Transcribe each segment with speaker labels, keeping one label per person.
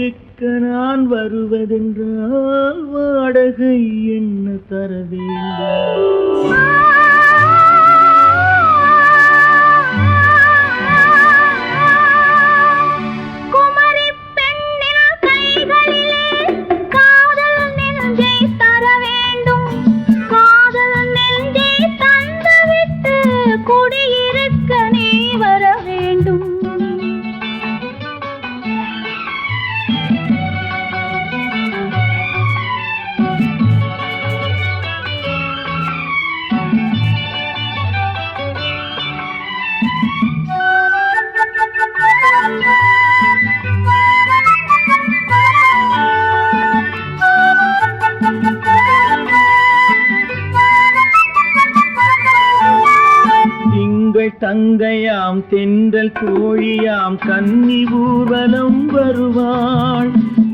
Speaker 1: குடியிருக்க நான் வருவதென்றால் வாடகை என்ன தர வேண்டும்? தங்கையாம் தென்றல் தோழியாம் கன்னி ஊர்வலம் வருவாள்.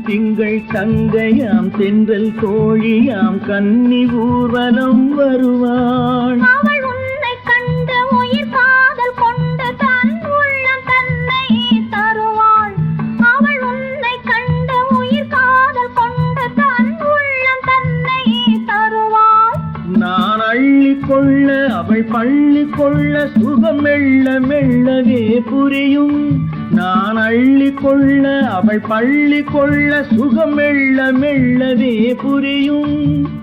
Speaker 1: திங்கள் தங்கையாம் தென்றல் தோழியாம் கன்னி ஊர்வலம் வருவாள்.
Speaker 2: அவள் உன்னை கண்ட உயிர் காதல் கொண்டு தன் உள்ளம் தன்னை தருவாள். அவள் உன்னை கண்ட உயிர் காதல் கொண்டு தன் உள்ளம் தன்னை தருவாள்.
Speaker 1: நான் அள்ளிக்கொள்ள அவள் பள்ளி கொள்ள சுகம் மெல்ல மெல்லவே புரியும். நான் அள்ளிக்கொள்ள அவள் பள்ளி கொள்ள சுகம் மெல்ல மெல்லவே புரியும்.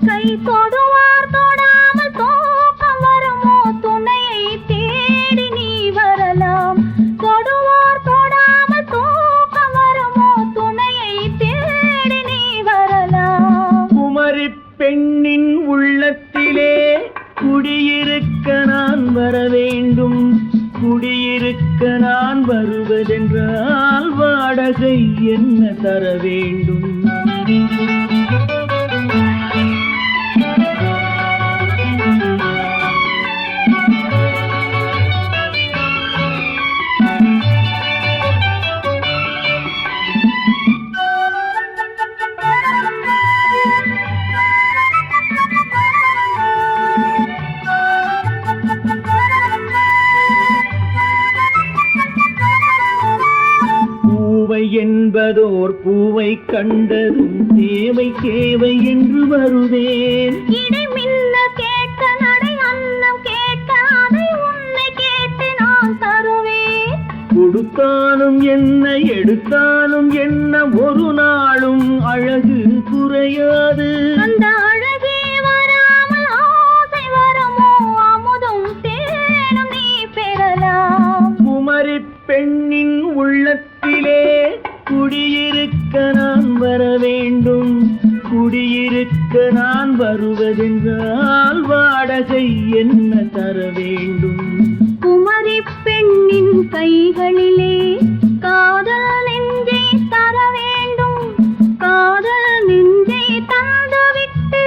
Speaker 2: கை தொடுவார் தொடாமல் தூக்கம் வருமோ? துணையை தேடி நீ வரலாம். தொடுவார் தொடாமல் தூக்கம் வருமோ? துணையை தேடி நீ வரலாம்.
Speaker 1: குமரி பெண்ணின் உள்ளத்திலே குடியிருக்க நான் வர வேண்டும். குடியிருக்க நான் வருவதென்றால் வாடகை என்ன தர வேண்டும்? என்பதோர் பூவை கண்டதும் தேவை தேவை என்று வருவேன்.
Speaker 2: இடை மின்ன கேட்க நடை அன்னம் கேட்க அதை உன்னை கேட்டு நான் தருவேன்.
Speaker 1: கொடுத்தாலும் என்ன எடுத்தாலும் என்ன ஒரு நாளும் அழகு குறையாது.
Speaker 2: அந்த அழகே வராமல் ஆசை வருமோ? அமுதும் தேனும் நீ பெறலாம்.
Speaker 1: குமரி பெண்ணின் உள்ளத்திலே குடியிருக்க நான் வர வேண்டும். குடியிருக்க நான் வருவதென்றால் வாடகை என்ன தர வேண்டும்?
Speaker 2: குமரி பெண்ணின் கைகளிலே காதல் நெஞ்சை தர வேண்டும். காதல் நெஞ்சை தந்துவிட்டு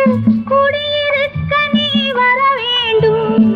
Speaker 2: குடியிருக்க நீ வர வேண்டும்.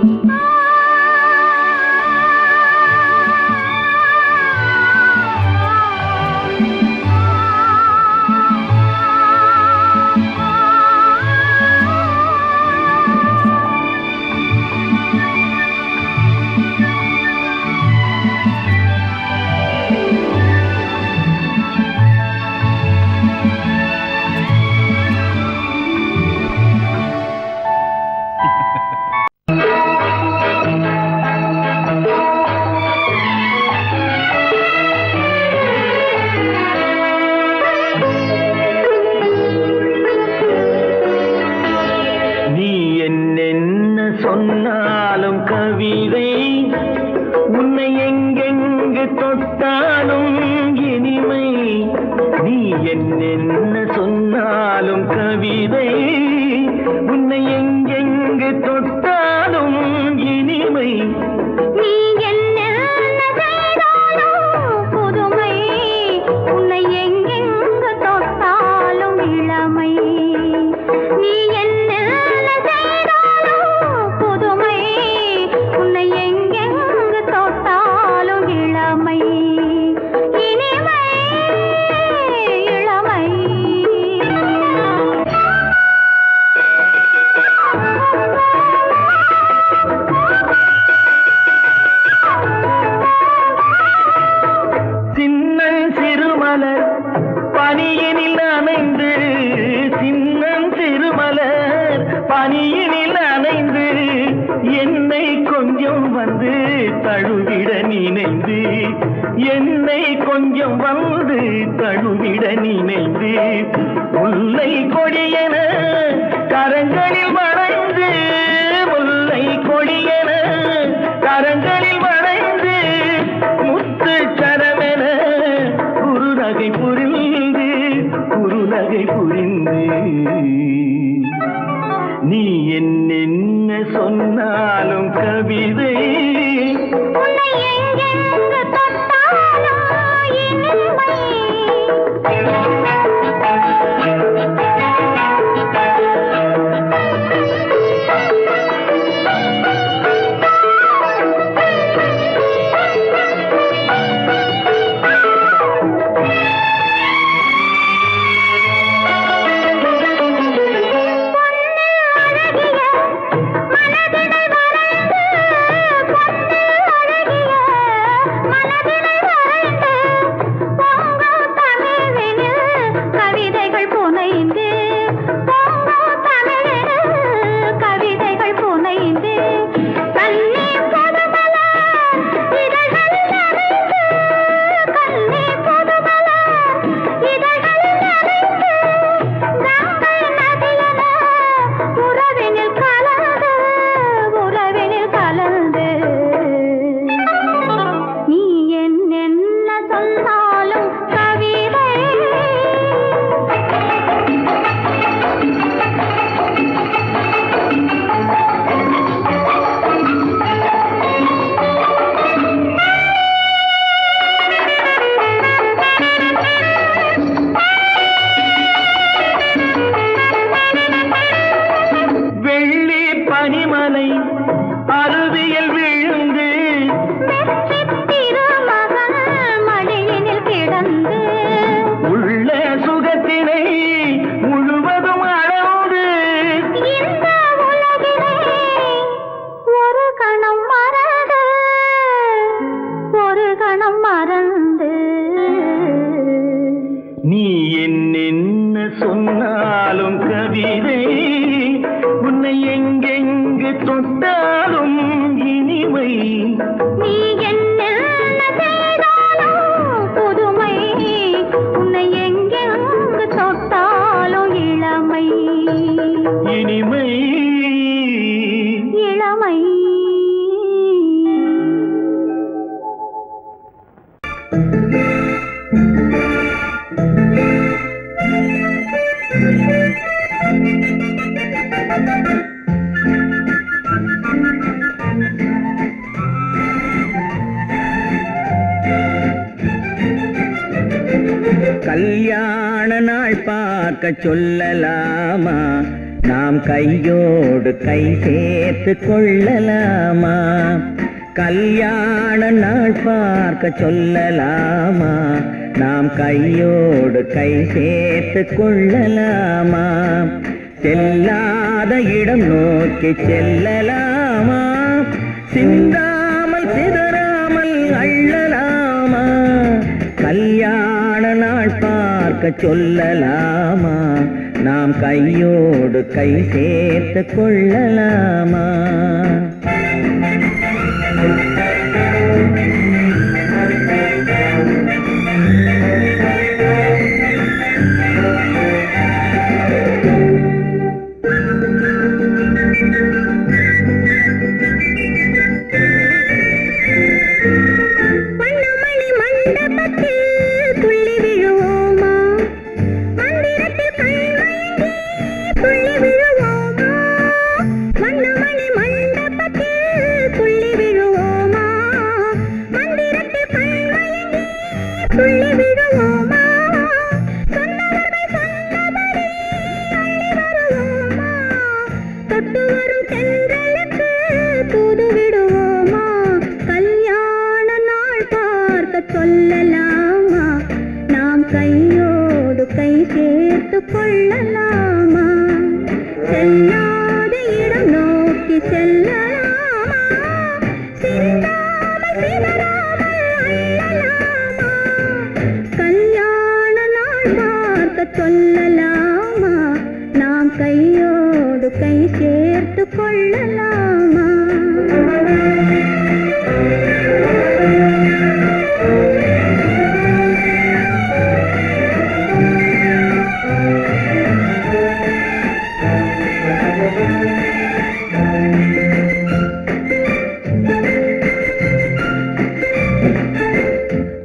Speaker 1: பனியினில் அணைந்து சின்னம் திருமலர் பனியினில் அணைந்து என்னை கொஞ்சம் வந்து தழுவிட நினைந்து என்னை கொஞ்சம் வந்து தழுவிட நினைந்து முல்லை கொடியன கரங்களில் வளைந்து முல்லை கொடியன கரங்களில் வளைந்து முத்து சரமென குறுநகை புரிந்து நீ என்ன சொன்னாலும் கவிதை நீ என்ன சொன்னாலும் கவிதை உன்னை எங்கெங்கு தொட்டாலும் இனிமை
Speaker 2: நீ என்ன செய்தாலும் புதுமை உன்னை எங்கெங்கு தொட்டாலும் இளமை
Speaker 1: இனிமை
Speaker 2: இளமை
Speaker 1: கல்யாண நாள் பார்க்க சொல்லலாமா நாம் கையோடு கை சேர்த்து கொள்ளலாமா கல்யாண நாள் பார்க்க சொல்லலாமா நாம் கையோடு கை சேர்த்து கொள்ளலாமா செல்லாத இடம் நோக்கி செல்லலாமா சிந்தாமல் சிதறாமல் அள்ளலாமா கல்யாண நாள் பார்க்க சொல்லலாமா நாம் கையோடு கை சேர்த்து கொள்ளலாமா சொல்லலாமா நாம் கையோடு கை சேர்த்து கொள்ளலாமா செல்லாத இடம் நோக்கி செல்லலாமா சிந்தாமல் சிதறாமல் அள்ளலாமா கல்யாண நாள் பார்க்க சொல்லலாமா நாம் கையோடு கை சேர்த்து கொள்ளலாமா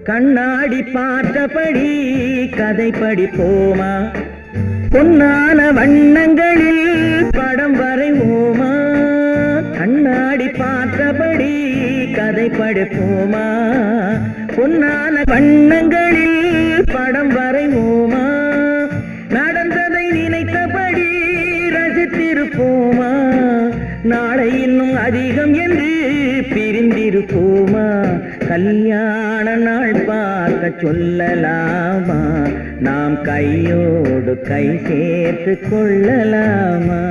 Speaker 3: கண்ணாடி பார்த்தபடி கதை படிப்போமா பொன்னான வண்ணங்களில் படம் வரைவோமா கண்ணாடி பார்த்தபடி கதை படிப்போமா பொன்னான வண்ணங்களில் படம் வரைவோமா நடந்ததை நினைத்தபடி ரசித்திருப்போமா நாளை இன்னும் அதிகம் என்று பிரிந்திருப்போமா கல்யாண நாள் பார்க்க சொல்லலாமா நாம் கையோடு கை சேர்த்து கொள்ளலாமா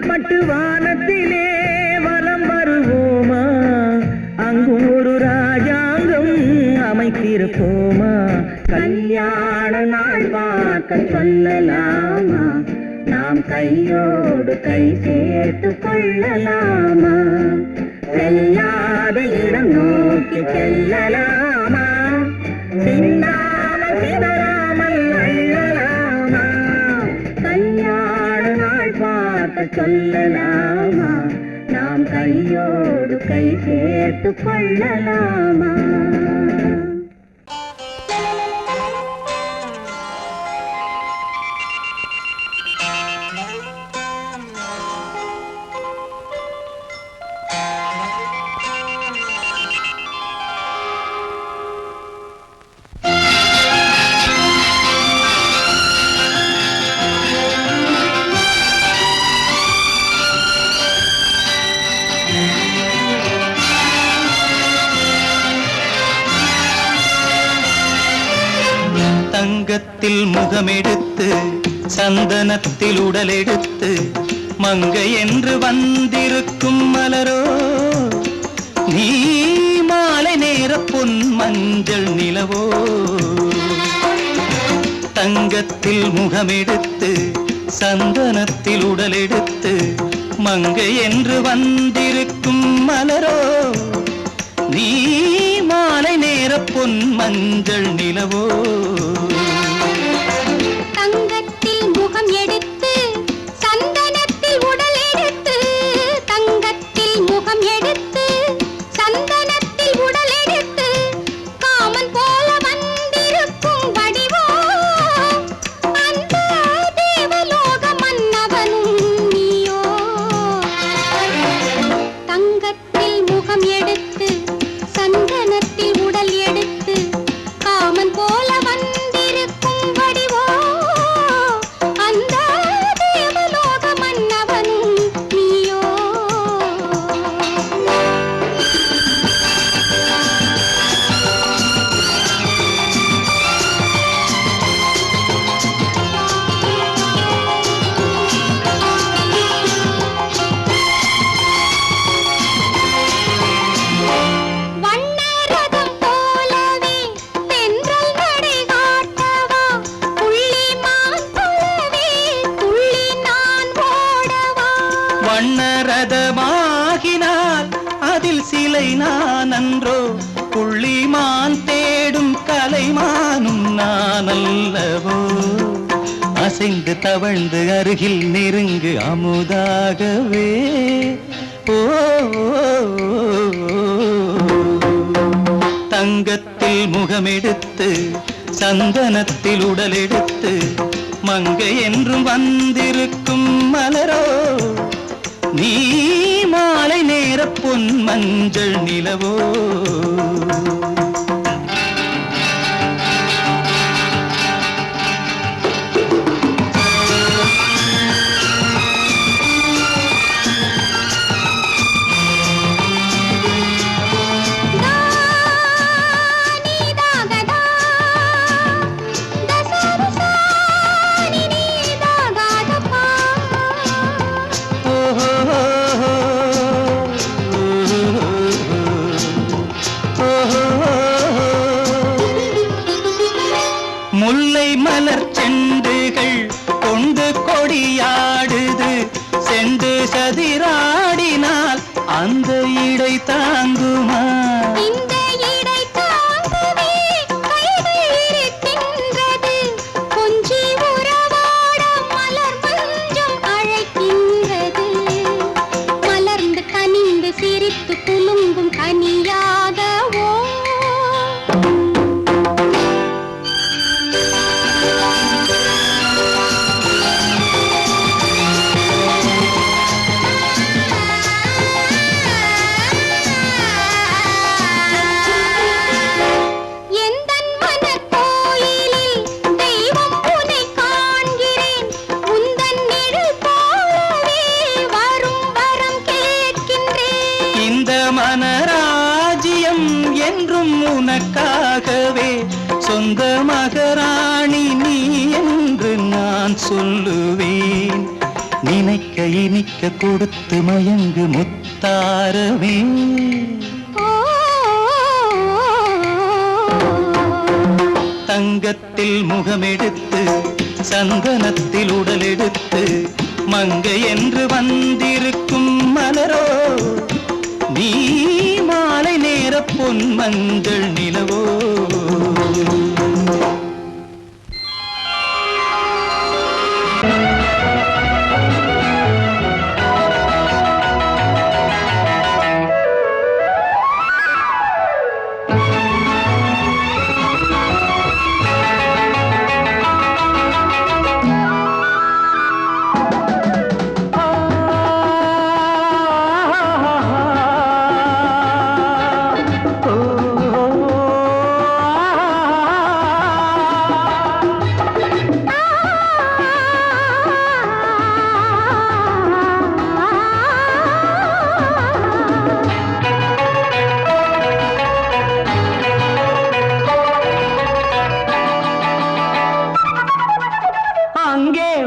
Speaker 3: பட்டு வானத்திலே வலம் வருவோமா அங்கும் ஒரு ராஜாங்கம் அமைத்திருப்போமா கல்யாண நாள் பார்க்க சொல்லலாமா நாம் கையோடு கை சேர்த்து கொள்ளலாமா செல்லாத இடம் நோக்கி செல்லலாமா சின்னாமல் சிதறாமல் அள்ளலாமா கல்யாண நாள் பார்க்க சொல்லலாமா நாம் கையோடு கை சேர்த்து கொள்ளலாமா
Speaker 4: தங்கத்தில் முகமெடுத்து சந்தனத்தில் உடலெடுத்து மங்கை என்று வந்திருக்கும் மலரோ நீ மாலை நேர பொன் மஞ்சள் நிலவோ தங்கத்தில் முகமெடுத்து சந்தனத்தில் உடலெடுத்து மங்கை என்று வந்திருக்கும் மலரோ நீ மாலை நேர பொன் மஞ்சள் நிலவோ
Speaker 2: தங்கத்தில் முகம் எடுத்து சந்தனத்தில் உடல் எடுத்து தங்கத்தில் முகம் எடுத்து சந்தனத்தில் உடல் எடுத்து காமன் போல வந்திருக்கும் வடிவோ அந்த தேவலோக மன்னவனும் நீயோ தங்கத்தில் முகம் எடுத்து சந்தனத்தில் உடல் எடுத்து காமன் போல வந்திருக்கும் வடிவோ அந்த தேவலோக மன்னவனும் நீயோ வண்ணரதம் போலவே தென்றல் நடை காட்டவா புள்ளிமான் போலவே துள்ளி நான் ஓடவா
Speaker 4: வண்ணரதமாகினால் அதில் சிலை நான் அன்றோ புள்ளிமான் தேடும் கலைமானும் நான் அல்லவோ அசைந்து தவழ்ந்து அருகில் நெருங்கு அமுதாகவே ஓ தங்கத்தில் முகமெடுத்து சந்தனத்தில் உடலெடுத்து மங்கை என்றும் வந்திருக்கும் மலரோ நீ மாலை நேர பொன் மஞ்சள் நிலவோ முல்லை மலர் செண்டுகள் கொண்டு கொடியாடுது செண்டு சதிராடினால் அந்த இடை தாங்குமா
Speaker 2: இந்த இடை தாங்குவே கைகள் இருக்கின்றது கொஞ்சி உறவாட மலர் மஞ்சம் அழைக்கின்றது மலர்ந்து கனிந்து சிரித்து குலுங்கும் கனியாகவோ
Speaker 4: மனராஜ்யம் என்றும் உனக்காகவே சொந்த மகராணி நீ என்று நான் சொல்லுவேன் நினைக்க இனிக்க கொடுத்து மயங்கு முத்தாரவே தங்கத்தில் முகமெடுத்து சந்தனத்தில் உடலெடுத்து மங்கை என்று வந்திருக்கும் மலரோ நீ மாலை நேர பொன் மஞ்சள் நிலவோ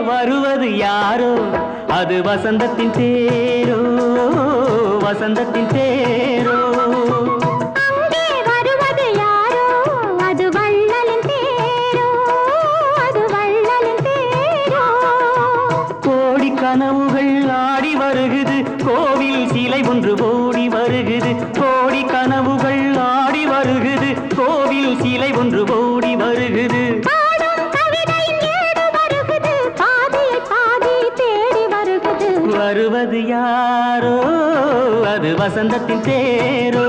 Speaker 4: வருவது யாரோ அது வசந்தத்தின் தேரோ வசந்தத்தின் தேரோ
Speaker 2: அங்கே வருவது யாரோ அது வள்ளலின் தேரோ அது வள்ளலின் தேரோ
Speaker 4: கோடி கனவுகள் ஆடி வருகுது கோவில் சிலை ஒன்று ஓடி வருகுது கோடி கனவுகள் ஆடி வருகுது கோவில் சிலை ஒன்று ஓடி வருகுது வருவது யாரோ அது வசந்தத்தின் தேரோ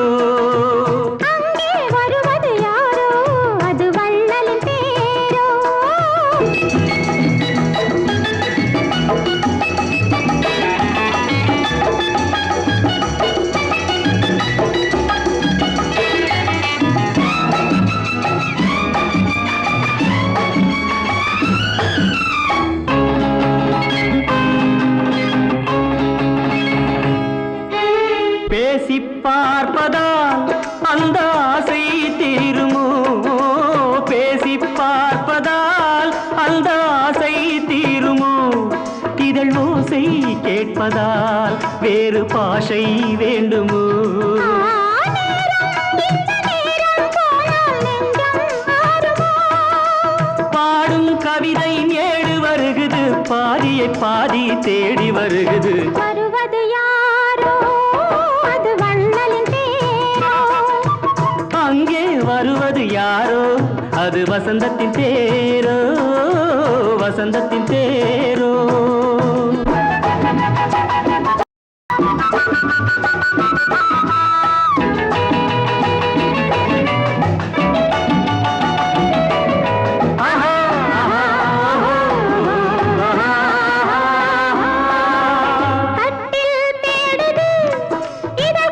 Speaker 2: அங்கே வருவது யாரோ அது வள்ளலின் தேரோ
Speaker 4: பேசி பார்ப்பதால் அந்த ஆசை தீருமோ பேசி பார்ப்பதால் அந்த ஆசை தீருமோ இதழ் ஓசை கேட்பதால் வேறு பாஷை வேண்டுமோ பாடும் கவிதை ஏடு வருகுது பாதியை பாதி தேடி வருகுது
Speaker 2: வருவது யாரோ அது வள்ளலின் தேரோ
Speaker 4: அங்கே வருவது யாரோ அது வசந்தத்தின் தேரோ வசந்தத்தின் தேரோ
Speaker 2: கட்டில் தேடுது இதழ்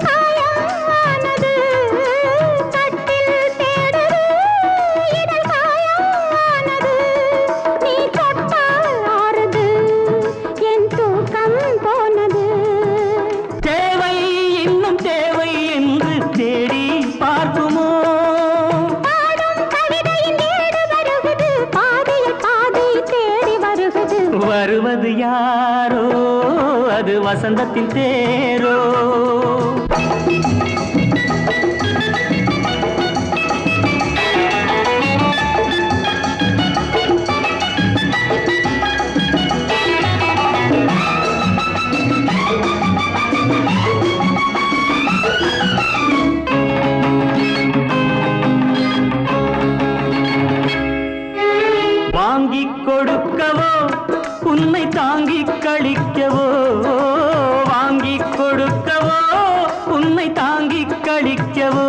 Speaker 4: வருவது யாரோ அது வசந்தத்தின் தேரோ. வாங்கிக் கொடுக்கவோ உன்னை தாங்கிக் கழிக்கவோ, வாங்கிக் கொடுக்கவோ உன்னை தாங்கிக் கழிக்கவோ,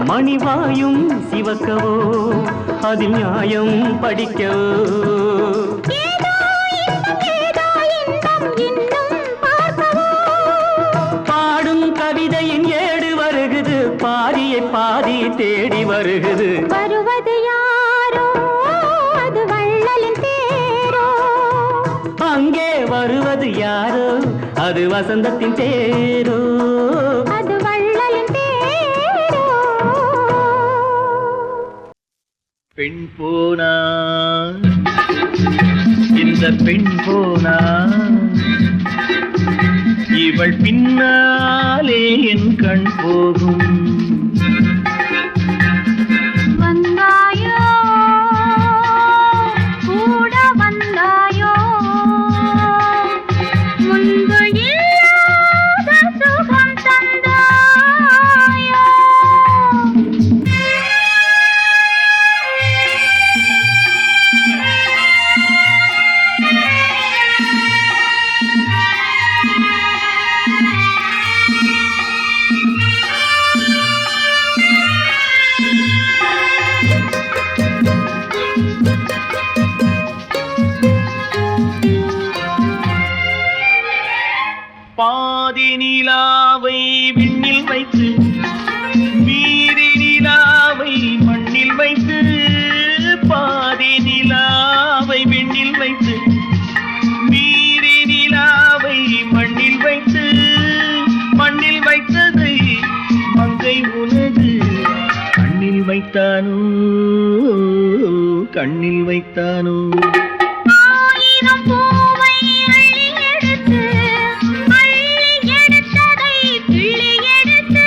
Speaker 4: மணிவாயும் சிவக்கவோ அதில் நியாயம் படிக்கவோ. பாடும் கவிதையின் ஏடு வருகுது, பாதியை பாதி தேடி வருகுது.
Speaker 1: வருவது யாரோ அது வள்ளலின் தேரோ.
Speaker 4: அங்கே வருவது யாரோ அது வசந்தத்தின் தேரோ.
Speaker 1: அது வள்ளலின் தேரோ.
Speaker 3: பெண் போனா இந்த பெண் போனா இவள் பின்னாலே என் கண் போகும்.
Speaker 2: வந்தாயோ கூட வந்தாயோ, முன்பு இல்லாத சுகம் தந்தாயோ.
Speaker 3: பாதி நிலாவை விண்ணில் வைத்து மீறி நிலாவை மண்ணில் வைத்து, பாதி நிலாவை விண்ணில் வைத்து மீறி நிலாவை மண்ணில் வைத்து, மண்ணில் வைத்ததை மங்கை உனது கண்ணில் வைத்தானோ, கண்ணில் வைத்தானோ.
Speaker 2: ஆயிரம் பூவை அள்ளி எடுத்து, அள்ளி எடுத்ததை கிள்ளி எடுத்து,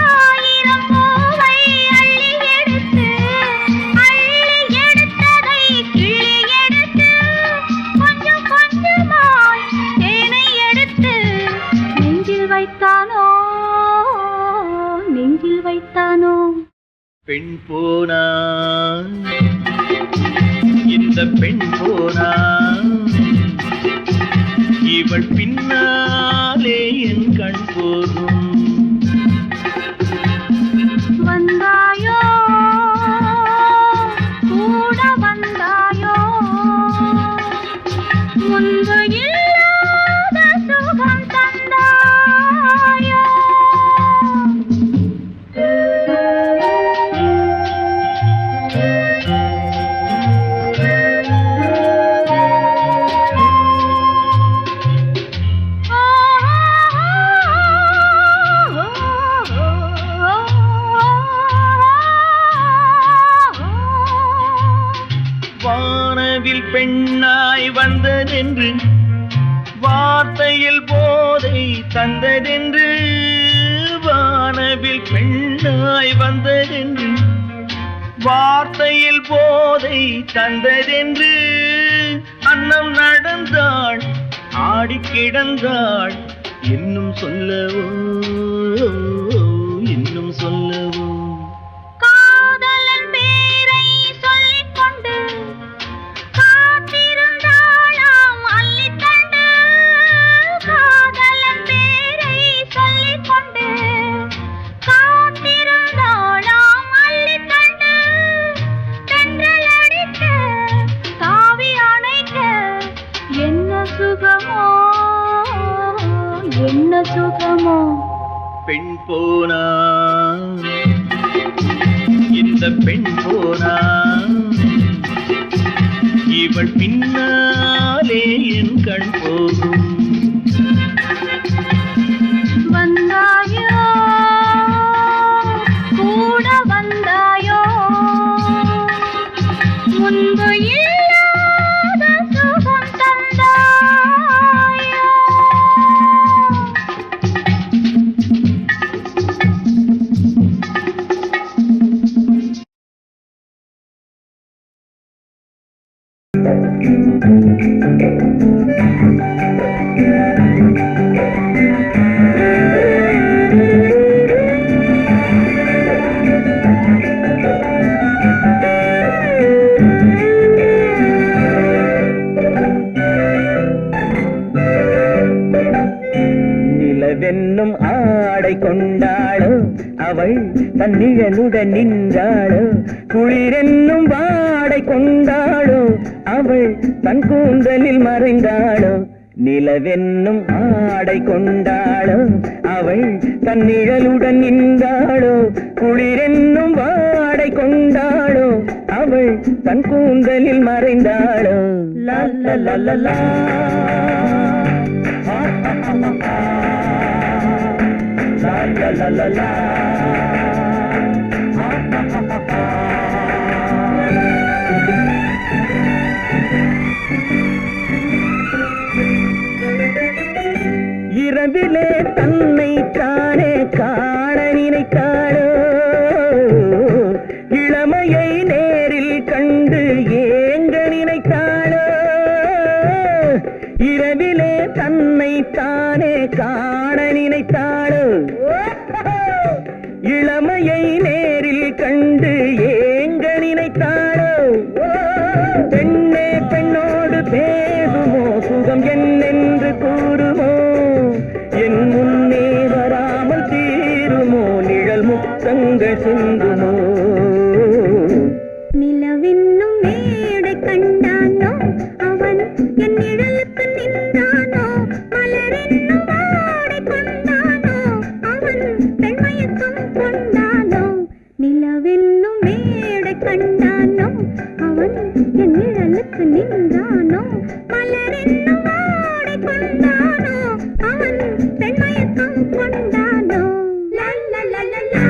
Speaker 2: ஆயிரம் பூவை அள்ளி எடுத்து, அள்ளி எடுத்ததை கிள்ளி எடுத்து, கொஞ்சம் கொஞ்சமாய் தேனை எடுத்து நெஞ்சில் வைத்தானோ, நெஞ்சில் வைத்தானோ.
Speaker 3: பெண் போனா இந்த பெண் போனா இவள் பின்னாலே என் கண் போகும்.
Speaker 2: வந்தாயோ கூட வந்தாயோ, முன்பு இல்லாத சுகம் தந்தாயோ.
Speaker 3: வானவில் பெண்ணாய் வந்ததென்று, வார்த்தையில் போதை தந்ததென்று, வானவில் பெண்ணாய் வந்ததென்று, வார்த்தையில் போதை தந்ததென்று, அன்னம் நடந்தாள் ஆடி கிடந்தாள், இன்னும் சொல்லவோ இன்னும் சொல்லவோ.
Speaker 2: காதலன் பேரை சொல்லிக் கொண்டு காத்திருந்தாளாம் அள்ளித்தண்டு, காதலன் பேரை சொல்லிக் கொண்டு காத்திருந்தாளாம் அள்ளித்தண்டு, தென்றல் அடிக்க தாவி அணைக்க என்ன சுகமோ, என்ன சுகமோ.
Speaker 3: பெண் போனா இந்த பெண் போனா இவள் பின்னாலே என் கண் போகும்.
Speaker 2: வந்தாயோ கூட வந்தாயோ, முன்பு இல்லாத சுகம்
Speaker 4: நிலவென்னும் ஆடை கொண்டாளோ அவள் தன் நிழலுடன் நின்றாளோ குளிரென்னும் வாடை கொண்டாளோ அவள் தன் கூந்தலில் மறைந்தாளோ நிலவென்னும் ஆடை கொண்டாளோ அவள் தன் நிழலுடன் நின்றாளோ குளிரென்னும் வாடை கொண்டாளோ அவள் தன் கூந்தலில் மறைந்தாளோ லா லா லா லா லா. La la la la la. இரவிலே தன்னை தானே காண நினைத்தாளோ இளமையை நேரில் கண்டு ஏங்க நினைத்தாளோ இரவிலே தன்னை தானே காண நினைத்தாளோ இளமையை நேரில் கண்டு ஏங்க நினைத்தாளோ பெண்ணே பெண்ணோடு பேசுமோ சுகம் என்னென்று கூறுமோ என் முன்னே வராமல் தீருமோ நிழல் முத்தங்கள் சிந்துமோ
Speaker 2: நிலவென்னும் மேடை கண்டானோ அவன் என் நிழலுக்கு நின்றானோ மலரென்னும் வாடை கொண்டானோ அவன் பெண்மயக்கம் கொண்டானோ நிலவென்னும் மேடை கண்டானோ அவன் என் நிழலுக்கு நின்றானோ மலரென்னும் வாடை கொண்டானோ அவன் பெண்மயக்கம் கொண்டானோ லா லா லா லா லா.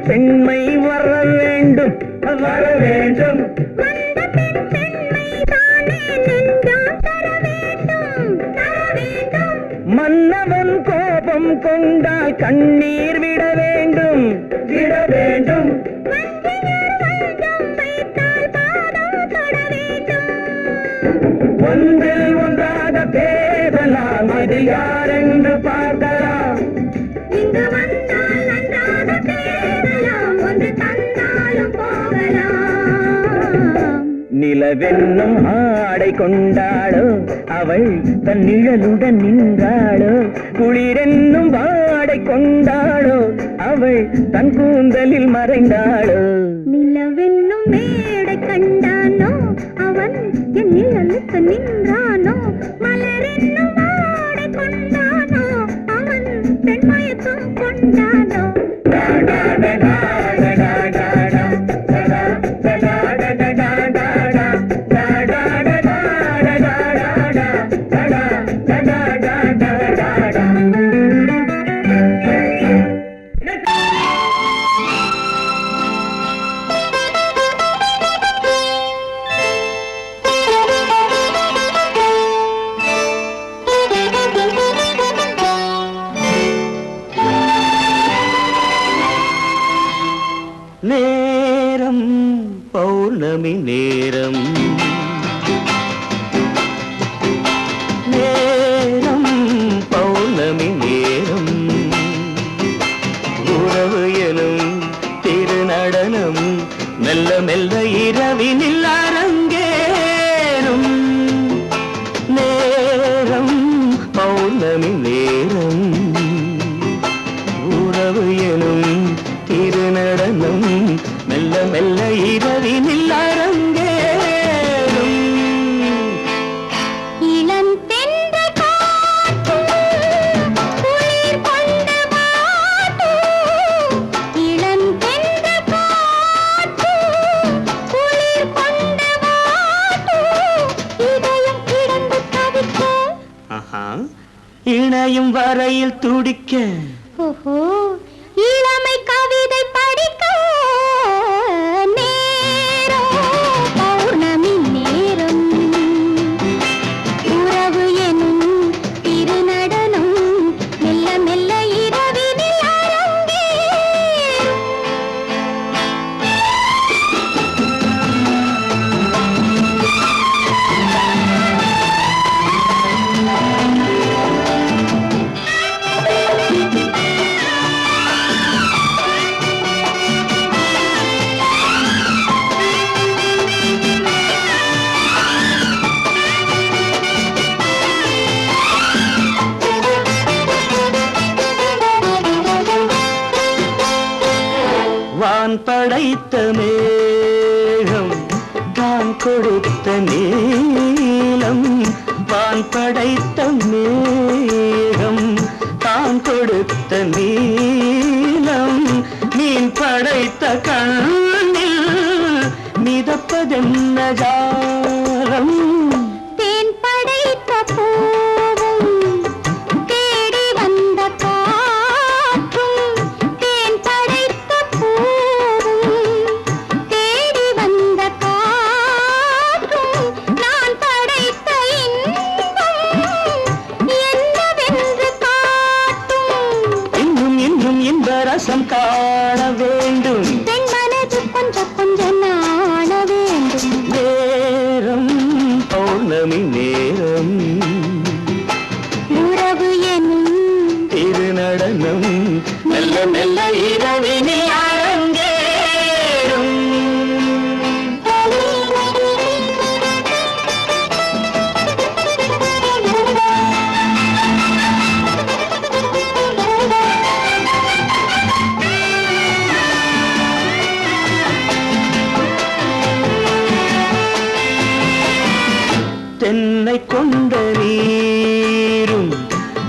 Speaker 4: பெண்மை வர வேண்டும் வர வேண்டும் மன்னவன் கோபம் கொண்டால் கண்ணீர் விட வேண்டும் விட வேண்டும் ஒன்றில் ஒன்றாக பேசலாம் அது யாரென்று பார்க்கலாம்
Speaker 2: இங்கு வந்தால் நன்றாக பேசலாம் ஒன்று தந்தாலும் போகலாம்
Speaker 4: நிலவென்னும் ஆடை கொண்டாளோ அவள் தன் நிழலுடன் நின்றாளோ குளிரென்னும் வாடை கொண்டாளோ அவள் தன் கூந்தலில் மறைந்தாளோ
Speaker 2: நிலவென்னும் மேடை கண்டானோ அவன் என் நிழலுக்கு நின்றானோ மலரென்னும் வாடை கொண்டானோ அவன் பெண்மயக்கம் கொண்டானோ
Speaker 4: நேரம் பௌர்ணமி நேரம் நேரம் பௌர்ணமி நேரம் உறவு எனும் திருநடனம் மெல்ல மெல்ல இரவினில் அரங்கேறும் நேரம் பௌர்ணமி நேரம் உறவு எனும் திருநடனம் மெல்ல மெல்ல இரவினில் அரங்கேறும்
Speaker 1: இளம் தென்றல் காற்று குளிர் கொண்டு வாட்டும் இளம் தென்றல் காற்று குளிர் கொண்டு வாட்டும் இதயம் கிடந்து தவிக்க
Speaker 4: இணையும் வரையில் துடிக்க
Speaker 1: ஓஹோ இளமை கவிதை படிக்க நேரம் பௌர்ணமி நேரம் உறவு எனும் திருநடனம் மெல்ல மெல்ல இரவினில் அரங்கேறும்
Speaker 4: வான் படைத்த மேகம் தான் கொடுத்த நீலம் வான் படைத்த மேகம் தான் கொடுத்த நீலம் மீன் படைத்த கண்ணில் மிதப்பதென்ன ஜாலம்
Speaker 1: தேன் படைத்த பூவும் தேடி வந்த காற்றும் தேன் படைத்த பூவும் தேடி வந்த காற்றும் நான் படைத்த இன்பம் என்னவென்று காட்டும்
Speaker 4: இன்னும் இன்னும் இன்ப ரசம் காண வேண்டும்
Speaker 1: பெண் மனது கொஞ்சம் கொஞ்சம் நாண வேண்டும்
Speaker 4: நேரம் பௌர்ணமி நேரம்
Speaker 1: உறவு எனும்
Speaker 4: திருநடனம் மெல்ல மெல்ல இரவினில் அரங்கேறும் தென்னை கொண்ட நீரும்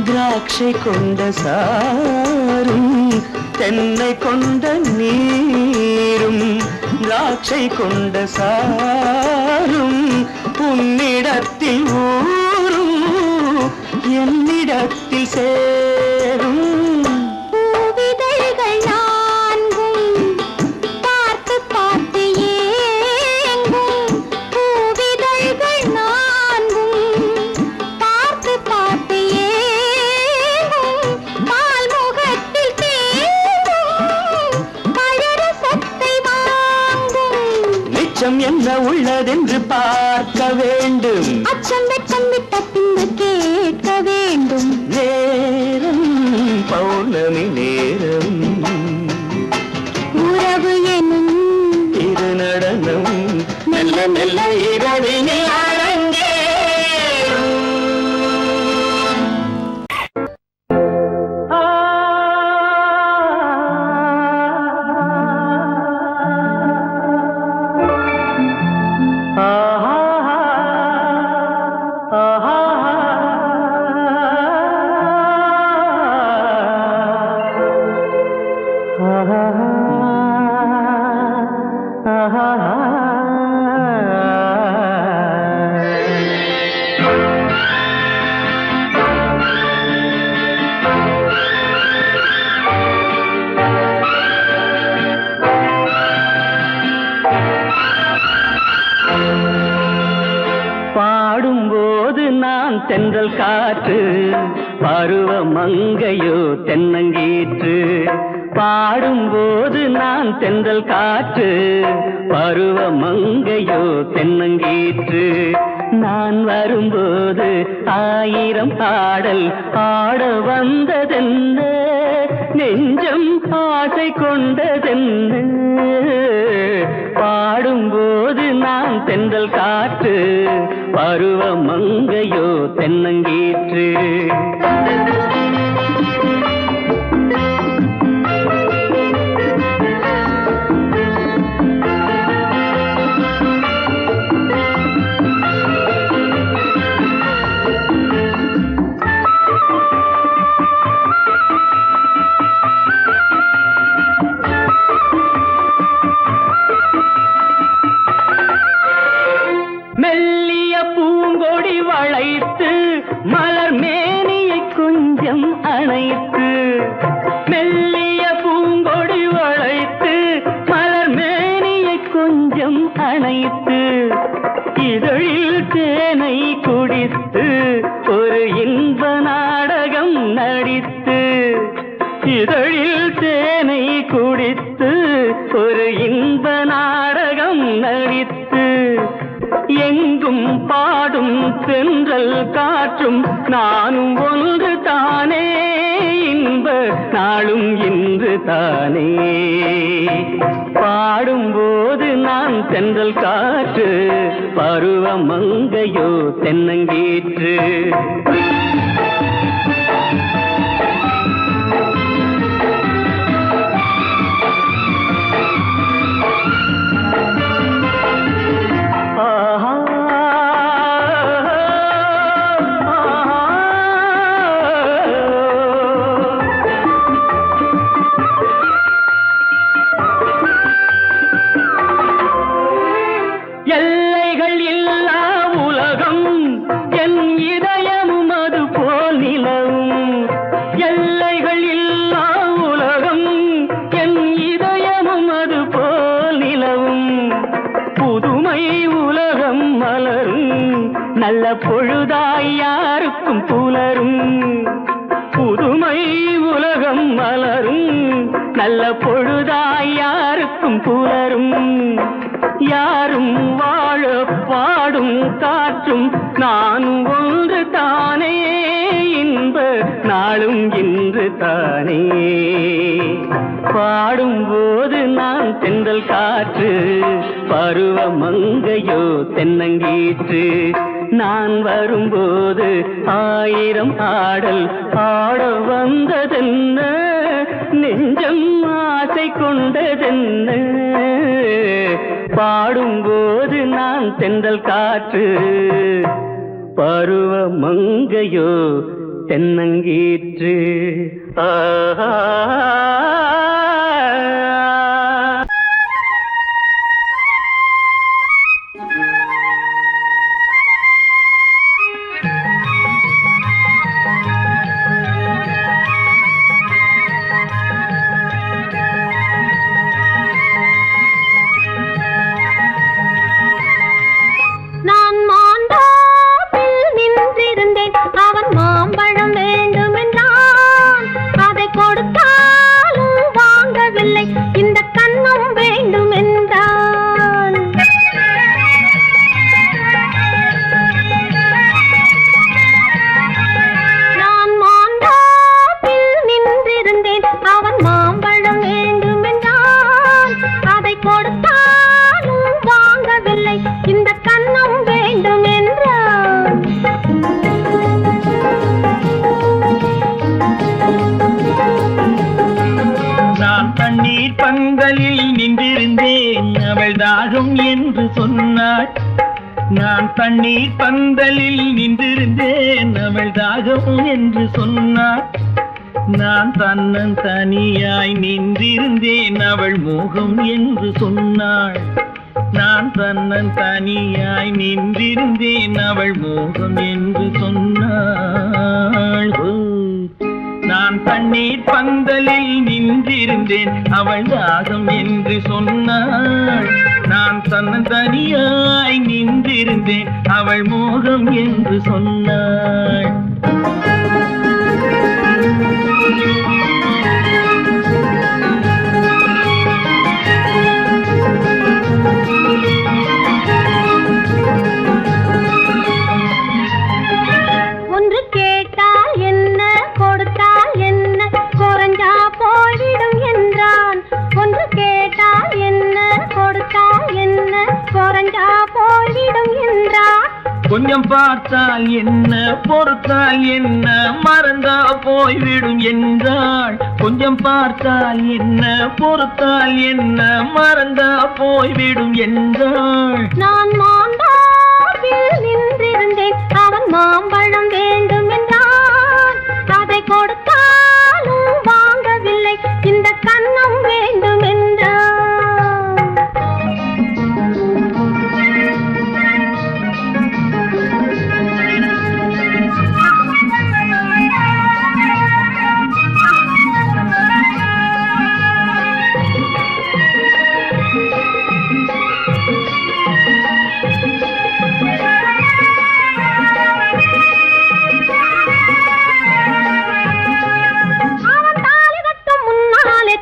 Speaker 4: திராட்சை கொண்ட சாரும் தென்னை கொண்ட நீரும் திராட்சை கொண்ட சாரும் உன்னிடத்தில் ஊரும் என்னிடத்தில் சேரும்
Speaker 1: பூவிதழ்கள் நான்கும் பார்த்து பார்த்து ஏங்கும் பூவிதழ்கள் நான்கும் பார்த்து பார்த்து ஏங்கும் பால் முகத்தில் தேங்கும் பழரசத்தை வாங்கும்
Speaker 4: மிச்சம் என்ன உள்ளதென்று பார்க்க வேண்டும்
Speaker 1: அச்சம் வெச்சம் விட்ட பின்பு கேட்க வேண்டும்
Speaker 4: நேரம் பௌர்ணமி நேரம்
Speaker 1: உறவு எனும்
Speaker 4: திருநடனம் மெல்ல மெல்ல இரவினில் அரங்கேறும் பாடும்போது நான் தென்றல் காற்று பருவ மங்கையோ தென்னங்கீற்று பாடும்போது நான் தென்றல் காற்று, பருவ மங்கையோ தென்னங்கீற்று. நான் வரும்போது ஆயிரம் பாடல் ஆட வந்ததென்ன, நெஞ்சம் ஆசை கொண்டதென்ன. பாடும்போது நான் தென்றல் காற்று, பருவ மங்கையோ தென்னங்கீற்று. மெல்லிய பூங்கொடி வளைத்து மலர் மேனியை கொஞ்சம் அணைத்து, மெல்லிய பூங்கொடி வளைத்து மலர் மேனியை கொஞ்சம் அணைத்து, இதழில் தேனை குடித்து ஒரு இன்ப நாடகம் நடித்து, இதழில் தேனை குடித்து ஒரு இன்ப நாடகம் நடித்து, எங்கும் பாடும் தென்றல் காற்றும் நானும் ஒன்று தானே, இன்ப நாளும் இன்று தானே. பாடும்போது நான் தென்றல் காற்று, பருவ மங்கையோ தென்னங்கீற்று. எல்லைகள் இல்லா உலகம் என் இதயமும் அது போல் நிலவும், எல்லைகள் இல்லா உலகம் என் இதயமும் அது போல் நிலவும். புதுமை உலகம் மலரும் நல்ல பொழுதாய் யாருக்கும் புலரும், புதுமை உலகம் மலரும் நல்ல பொழுதாய் யாருக்கும் புலரும். யாரும் வாழ பாடும் காற்றும் நானும் ஒன்று தானே, இன்ப நாளும் இன்று தானே. பாடும்போது நான் தென்றல் காற்று, பருவ மங்கையோ தென்னங்கீற்று. நான் வரும்போது ஆயிரம் ஆடல் ஆட வந்ததென்ன, நெஞ்சம் ஆசை கொண்டதென்ன. பாடும்போது நான் தென்றல் காற்று, பருவ மங்கையோ தென்னங்கீற்று. ஆஹா நான் தண்ணீர் பந்தலில் நின்றிருந்தேன், அவள் தாகம் என்று சொன்னாள். நான் தன்னன் தனியாய் நின்றிருந்தேன், அவள் மோகம் என்று சொன்னாள். நான் தன்னன் தனியாய் நின்றிருந்தேன், அவள் மோகம் என்று சொன்னாள். நான் தண்ணீர் பந்தலில் நின்றிருந்தேன், அவள் தாகம் என்று சொன்னாள். நான் தன்னன் தனியாய் நின்றிருந்தேன், அவள் மோகம் என்று சொன்னாள்.
Speaker 3: கொஞ்சம் பார்த்தால் என்ன பொறுத்தால் என்ன மறந்தா போய்விடும் என்றாள். கொஞ்சம் பார்த்தால் என்ன பொறுத்தால் என்ன மறந்தா போய்விடும் என்றாள்.
Speaker 2: நான் மாந்தாவில் நின்றிருந்தேன், அவன் மாம்பழம் வேண்டும் என்றான். அதை கொடுத்தாலும் வாங்கவில்லை, இந்த கன்னம் வேண்டும் என்றான்.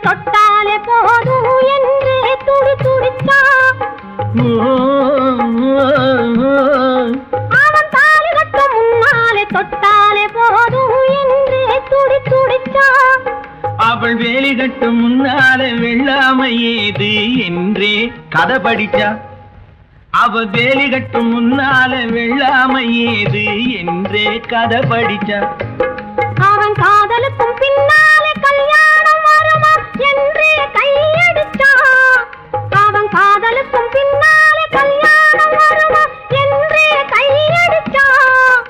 Speaker 2: தொட்டாலே போதும் என்றே துடி துடித்தான். அவன் தாலி கட்டும் முன்னாலே தொட்டாலே போதும் என்றே துடி துடித்தான்.
Speaker 3: அவள் வேலி கட்டும் முன்னாலே வெள்ளாமை ஏது என்றே கதை படிச்சா. அவ வேலி கட்டும் முன்னாலே வெள்ளாமை ஏது என்றே கதை படிச்சா.
Speaker 2: அவன் காதலுக்கும் பின்னாலே கல்யாணம் வருமா என்றே கையடிச்சான். அவன் காதலுக்கும் பின்னாலே கல்யாணம் வருமா என்றே கையடிச்சான்.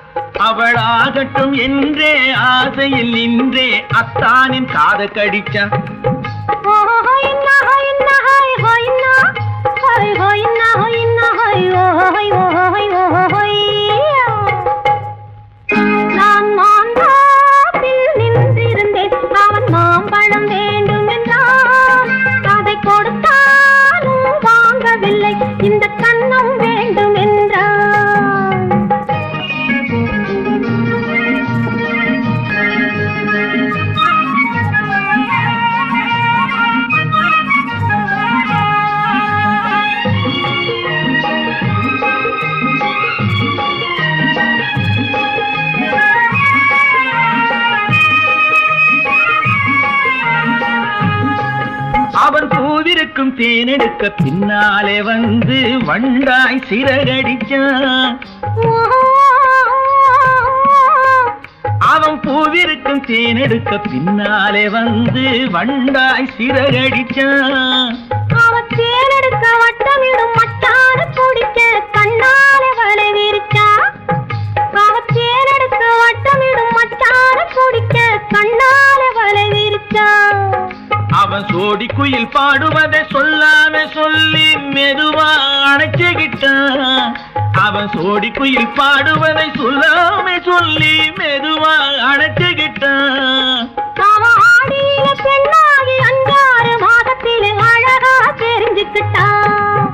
Speaker 3: அவள் ஆகட்டும் என்றே ஆசையில் நின்றே அத்தானின் காத கடிச்சா.
Speaker 2: நான் மாந்தாப்பில் நின்றிருந்தேன், அவன் மாம்பழம் வேண்டும் என்றான். அதை கொடுத்தாலும் வாங்கவில்லை, இந்த கன்னம் வேண்டும் என்றான்.
Speaker 3: அவன் பூவிருக்கும் தேனெடுக்க பின்னாலே வந்து வண்டாய் சிறகடிச்சான். அவன் பூவிருக்கும் தேனெடுக்க பின்னாலே வந்து வண்டாய் சிறகடிச்சான்.
Speaker 2: அவன் தேனெடுக்க வட்டமிடும் மட்டான குடிக்க கண்ணாலே வலை விரிச்சா. அவன் தேனெடுக்க வட்டமிடும் மட்டான குடிக்க கண்ணாலே வலை விரிச்சா.
Speaker 3: அவன் சோடி குயில் பாடுவதை சொல்லாம சொல்லி மெதுவா அணைச்சுக்கிட்டான். அவன் சோடி குயில் பாடுவதை சொல்லாம சொல்லி மெதுவா அணைச்சுக்கிட்டான்.
Speaker 2: அவன் ஆடியில பெண்ணாகி 5-6 மாதத்திலே அழகா தெரிஞ்சுக்கிட்டான்.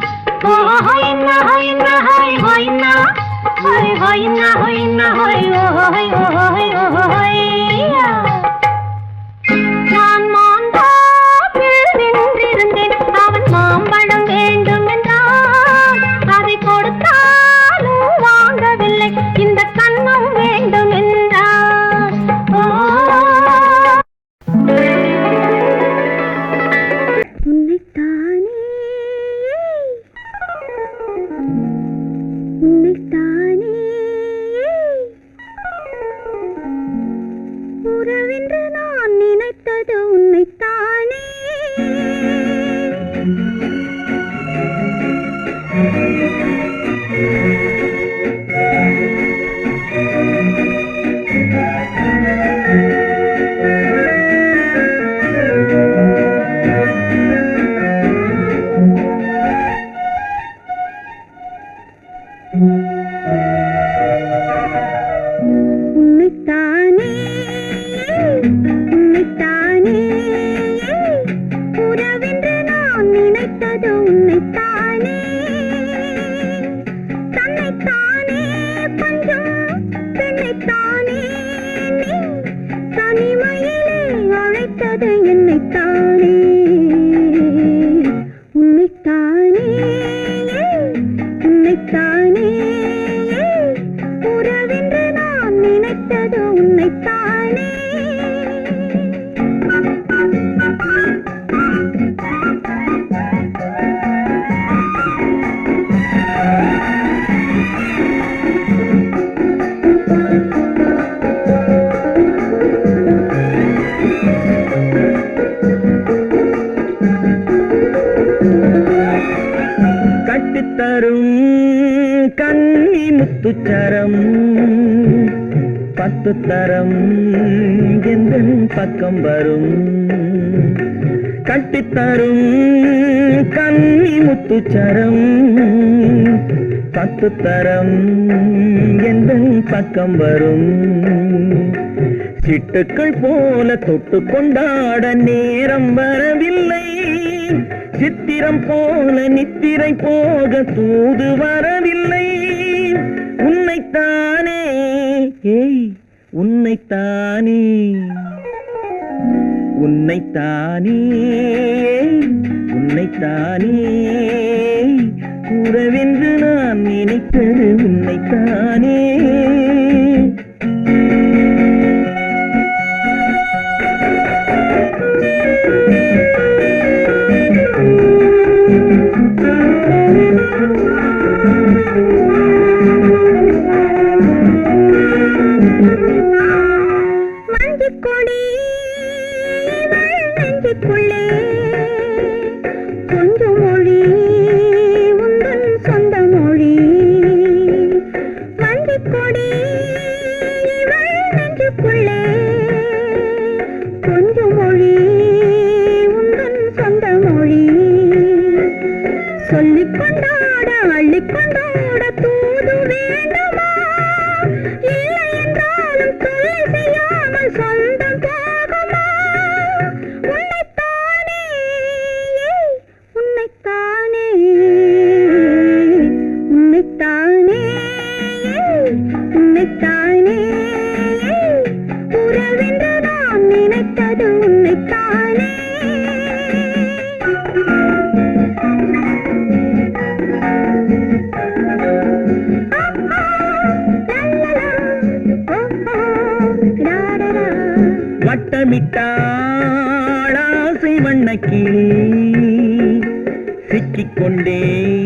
Speaker 2: நான் மாந்தாப்பில் நின்றிருந்தேன், அவன் மாம்பழம் வேண்டும் என்றான். அதை கொடுத்தாலும் வாங்கவில்லை, இந்த கன்னம் வேண்டும் என்றான். உன்னைத்தானே உன்னைத்தானே உறவென்று நான் நினைத்தது உன்னைத்தானே. உன்னைத்தானே உன்னைத்தானே உறவென்று நான் நினைத்தது உன்னைத்தானே. தன்னைத்தானே பஞ்சம் பெண்ணைத்தானே நீ தனிமையிலே அழைத்தது என்னைத்தானே. உன்னைத்தானே உன்னைத்தானே உறவென்று நான் நினைத்தது உன்னைத்தானே.
Speaker 3: முத்துச்சரம் 10 தரம் எந்தன் பக்கம் வரும் கட்டித்தரும் கன்னி முத்துச்சரம் 10 தரம் எந்தன் பக்கம் வரும் சிட்டுக்கள் போல தொட்டு கொண்டாட நேரம் வரவில்லை சித்திரம் போல நித்திரை போக தூது வரவில்லை உன்னைத்தானே ஏய் உன்னைத்தானே உன்னைத்தானே உன்னைத்தானே கூறவென்று நான் நினைத்தது உன்னைத்தானே
Speaker 2: சொல்லிக் கொண்டாட அள்ளிக் கொண்டாட தூது வேண்டுமா இல்லை என்றாலும் தொல்லை செய்யாமல் சொந்தம் போகுமா உன்னைத்தானே உன்னைத்தானே உன்னைத்தானே உன்னைத்தானே உறவென்று நான் நினைத்தது உன்னைத்தானே
Speaker 3: வட்டமிட்டாளாசை வண்ணக்கிளி சிக்கிக்கொண்டேன்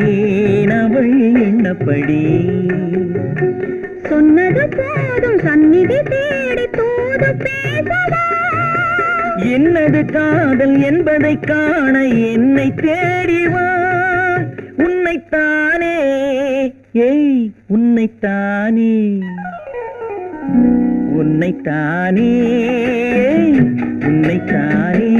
Speaker 3: அவள் எண்ணப்படி
Speaker 2: சொன்னது போதும் சந்நிதி தேடி தூது பேசவா
Speaker 3: என்னது காதல் என்பதை காண என்னை தேடிவா உன்னைத்தானே ஏய் உன்னைத்தானே உன்னைத்தானே உன்னைத்தானே